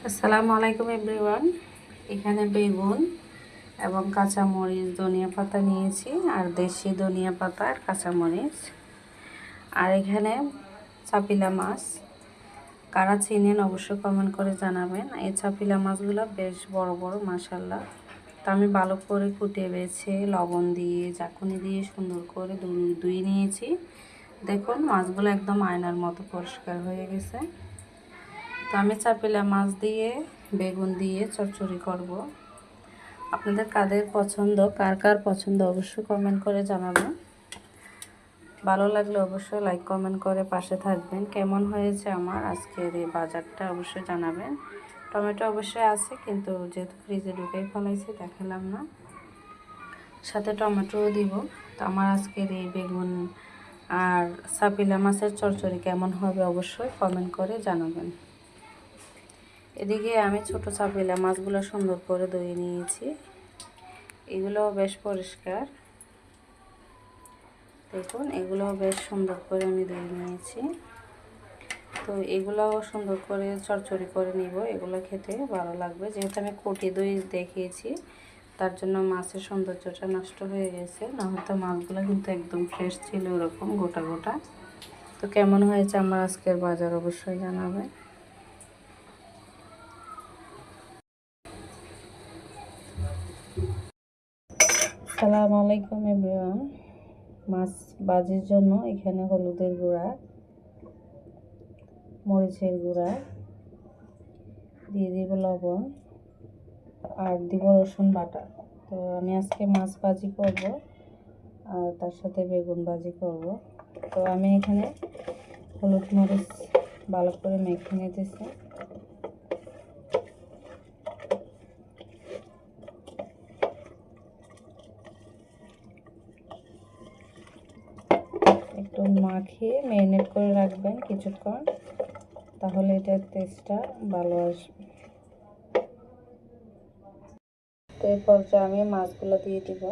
আসসালামু আলাইকুম এভরিওয়ান। এখানে বেগুন এবং কাঁচামরিচ, ধনিয়া পাতা নিয়েছি, আর দেশি ধনিয়া পাতা আর কাঁচামরিচ। আর এখানে চাপিলা মাছ। কারা চিনেন অবশ্যই কমেন্ট করে জানাবেন। এই চাপিলা মাছগুলো বেশ বড় বড়, মাশাআল্লাহ। তো আমি ভালো করে কুটিয়ে বেছে লবণ দিয়ে, ঝাঁকুনি দিয়ে সুন্দর করে ধুয়ে নিয়েছি। দেখুন মাছগুলো একদম আয়নার মতো পরিষ্কার হয়ে গেছে। তো আমি চাপিলা মাছ দিয়ে বেগুন দিয়ে চচ্চড়ি করব। আপনাদের কাদের পছন্দ, কার কার পছন্দ অবশ্যই কমেন্ট করে জানাবেন। ভালো লাগলে অবশ্যই লাইক কমেন্ট করে পাশে থাকবেন। কেমন হয়েছে আমার আজকের এই বাজারটা অবশ্যই জানাবেন। টমেটো অবশ্যই আছে, কিন্তু যেহেতু ফ্রিজে ঢুকেই ফেলাইছি দেখালাম না, সাথে টমেটোও দিব। তো আমার আজকের এই বেগুন আর চাপিলা মাছের চচ্চড়ি কেমন হবে অবশ্যই কমেন্ট করে জানাবেন। এদিকে আমি ছোট চাপিলা মাছগুলো সুন্দর করে ধুয়ে নিয়েছি। এগুলো বেশ পরিষ্কার, দেখুন এগুলোও বেশ সুন্দর করে আমি ধুয়ে নিয়েছি। তো এগুলোও সুন্দর করে চড়চড়ি করে নিব, এগুলো খেতে ভালো লাগবে। যেহেতু আমি কোটি দই দেখিয়েছি, তার জন্য মাছের সৌন্দর্যটা নষ্ট হয়ে গেছে, না হয়তো মাছগুলো কিন্তু একদম ফ্রেশ ছিল, ওরকম গোটা গোটা। তো কেমন হয়েছে আমার আজকের বাজার অবশ্যই জানাবে। আসসালামু আলাইকুম এভরিওয়ান। মাছ ভাজির জন্য এখানে হলুদের গুঁড়া, মরিচের গুঁড়া দিয়ে দিব, লবণ, আর দিব রসুন বাটা। তো আমি আজকে মাছ ভাজি করব, আর তার সাথে বেগুন ভাজি করব। তো আমি এখানে হলুদ মরিচ ভালো করে মেখে নিতেছি। একটু মাখিয়ে ম্যারিনেট করে রাখবেন কিছুক্ষণ, তাহলে এটার টেস্টটা ভালো আসবে। তো এই পর্যায়ে আমি মাছগুলো দিয়ে দিব।